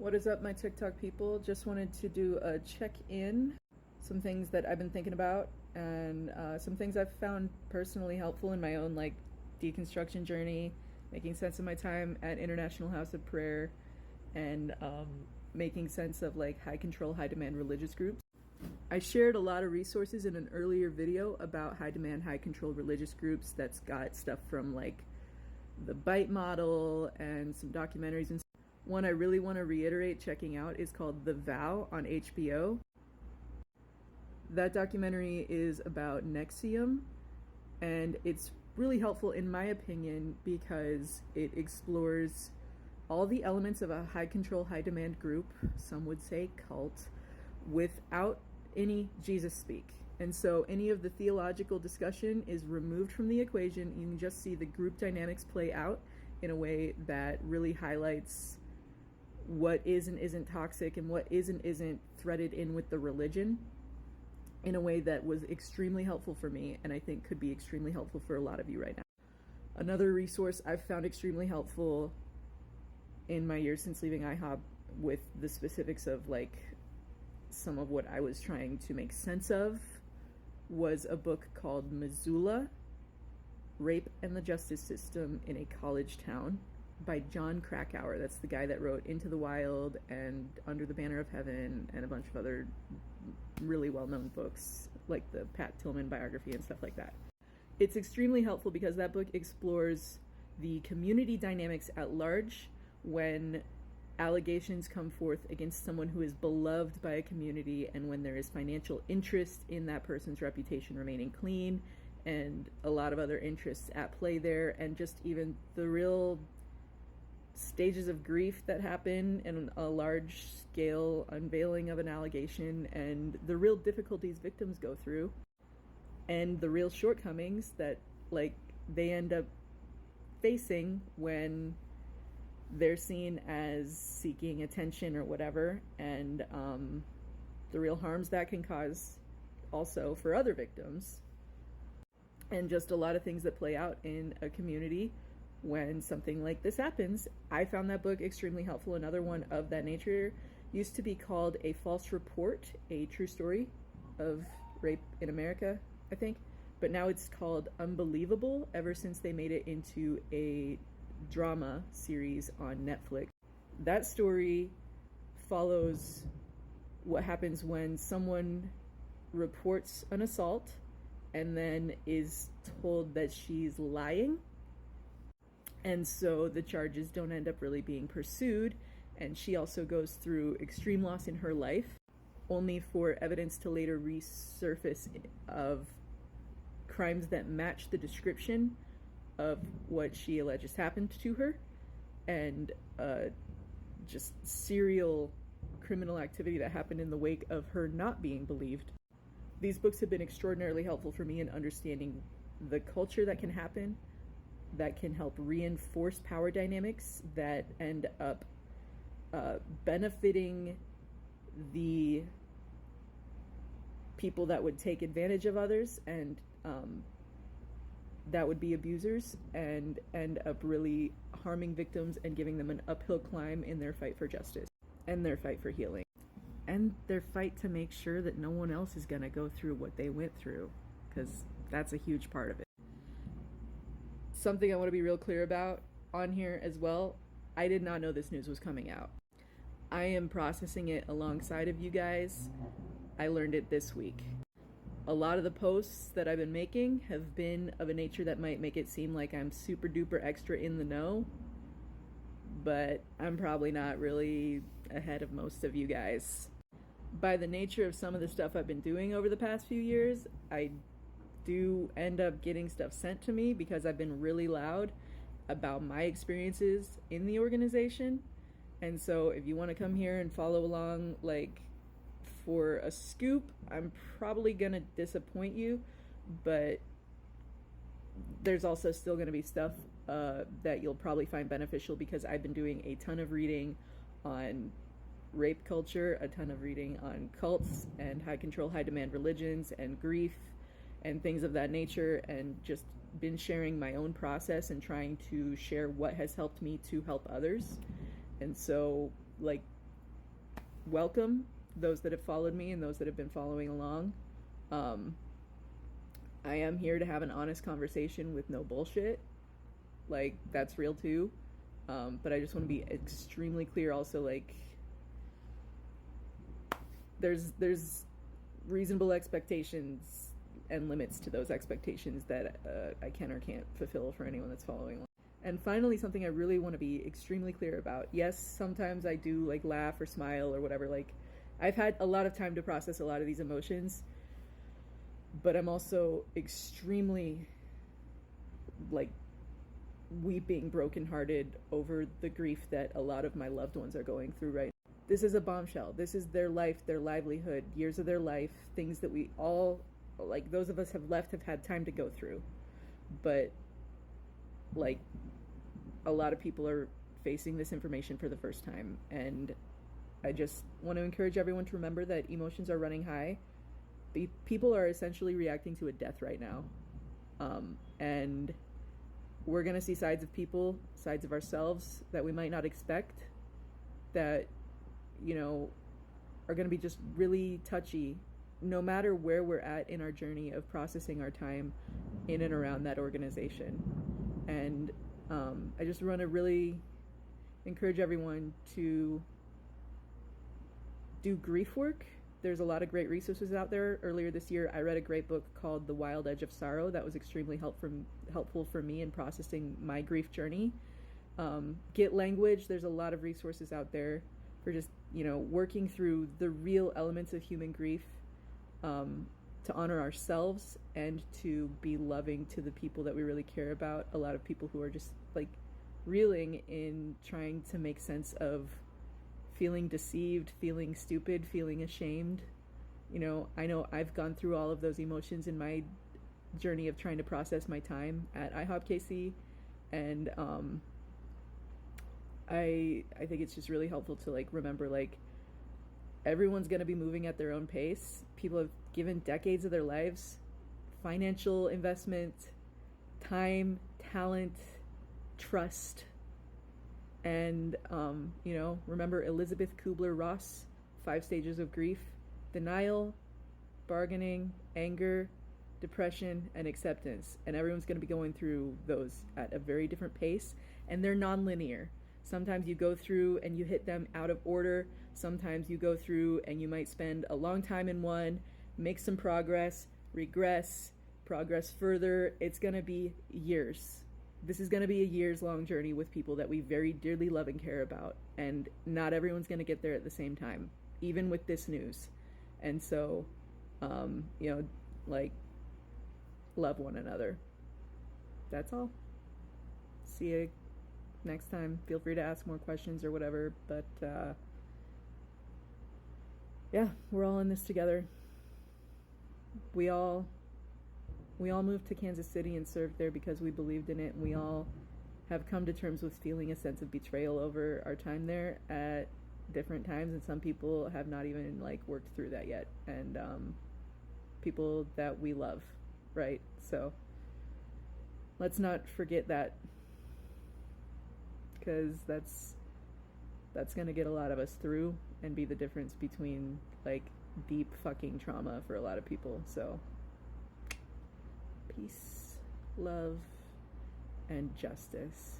What is up, my TikTok people? Just wanted to do a check-in, some things that I've been thinking about, and some things I've found personally helpful in my own deconstruction journey, making sense of my time at International House of Prayer, and making sense of high control, high demand religious groups. I shared a lot of resources in an earlier video about high demand, high control religious groups that's got stuff from the Bite model and some documentaries and stuff. One I really want to reiterate checking out is called The Vow on HBO. That documentary is about NXIVM, and it's really helpful in my opinion because it explores all the elements of a high control, high demand group, some would say cult, without any Jesus speak. And so any of the theological discussion is removed from the equation. You can just see the group dynamics play out in a way that really highlights what is and isn't toxic and what is and isn't threaded in with the religion in a way that was extremely helpful for me, and I think could be extremely helpful for a lot of you right now. Another resource I've found extremely helpful in my years since leaving IHOP with the specifics of some of what I was trying to make sense of was a book called Missoula, Rape and the Justice System in a College Town by John Krakauer. That's the guy that wrote Into the Wild and Under the Banner of Heaven and a bunch of other really well-known books like the Pat Tillman biography and stuff like that. It's extremely helpful because that book explores the community dynamics at large when allegations come forth against someone who is beloved by a community and when there is financial interest in that person's reputation remaining clean and a lot of other interests at play there, and just even the real stages of grief that happen in a large scale unveiling of an allegation and the real difficulties victims go through and the real shortcomings that they end up facing when they're seen as seeking attention or whatever, and the real harms that can cause also for other victims, and just a lot of things that play out in a community when something like this happens. I found that book extremely helpful. Another one of that nature used to be called A False Report, a true story of rape in America, I think, but now it's called Unbelievable ever since they made it into a drama series on Netflix. That story follows what happens when someone reports an assault and then is told that she's lying, and so the charges don't end up really being pursued, and she also goes through extreme loss in her life only for evidence to later resurface of crimes that match the description of what she alleges happened to her, and just serial criminal activity that happened in the wake of her not being believed. These books have been extraordinarily helpful for me in understanding the culture that can happen, that can help reinforce power dynamics that end up benefiting the people that would take advantage of others and that would be abusers, and end up really harming victims and giving them an uphill climb in their fight for justice and their fight for healing and their fight to make sure that no one else is going to go through what they went through, because that's a huge part of it. Something I want to be real clear about on here as well, I did not know this news was coming out. I am processing it alongside of you guys. I learned it this week. A lot of the posts that I've been making have been of a nature that might make it seem like I'm super duper extra in the know, but I'm probably not really ahead of most of you guys. By the nature of some of the stuff I've been doing over the past few years, I do end up getting stuff sent to me because I've been really loud about my experiences in the organization. And so if you want to come here and follow along for a scoop, I'm probably gonna disappoint you, but there's also still gonna be stuff that you'll probably find beneficial because I've been doing a ton of reading on rape culture, a ton of reading on cults and high control, high demand religions and grief and things of that nature, and just been sharing my own process and trying to share what has helped me to help others. And so welcome those that have followed me and those that have been following along. Um, I am here to have an honest conversation with no bullshit. Like, that's real too. But I just want to be extremely clear also, like, there's reasonable expectations and limits to those expectations that I can or can't fulfill for anyone that's following along. And finally, something I really want to be extremely clear about. Yes, sometimes I do like laugh or smile or whatever. Like, I've had a lot of time to process a lot of these emotions, but I'm also extremely like weeping brokenhearted over the grief that a lot of my loved ones are going through right now. This is a bombshell. This is their life, their livelihood, years of their life, things that we all, like those of us have left, have had time to go through. But like, a lot of people are facing this information for the first time, and I just want to encourage everyone to remember that emotions are running high. People are essentially reacting to a death right now, and we're going to see sides of people, sides of ourselves that we might not expect, that, you know, are going to be just really touchy, no matter where we're at in our journey of processing our time in and around that organization. And I just want to really encourage everyone to do grief work. There's a lot of great resources out there. Earlier this year, I read a great book called The Wild Edge of Sorrow that was extremely helpful for me in processing my grief journey. Get language. There's a lot of resources out there for just, you know, working through the real elements of human grief, to honor ourselves and to be loving to the people that we really care about. A lot of people who are just like reeling in trying to make sense of feeling deceived, feeling stupid, feeling ashamed. You know I've gone through all of those emotions in my journey of trying to process my time at IHOPKC, and I think it's just really helpful to like remember, like, everyone's going to be moving at their own pace. People have given decades of their lives, financial investment, time, talent, trust. And, you know, remember Elizabeth Kubler-Ross, 5 stages of grief: denial, bargaining, anger, depression, and acceptance. And everyone's going to be going through those at a very different pace, and they're non-linear. Sometimes you go through and you hit them out of order. Sometimes you go through and you might spend a long time in one, make some progress, regress, progress further. It's going to be years. This is going to be a years-long journey with people that we very dearly love and care about. And not everyone's going to get there at the same time, even with this news. And so, you know, like, love one another. That's all. See you next time. Feel free to ask more questions or whatever, but yeah, we're all in this together. We all moved to Kansas City and served there because we believed in it, and we all have come to terms with feeling a sense of betrayal over our time there at different times, and some people have not even like worked through that yet, and people that we love, right? So let's not forget that, because that's gonna get a lot of us through and be the difference between like deep fucking trauma for a lot of people. So peace, love, and justice.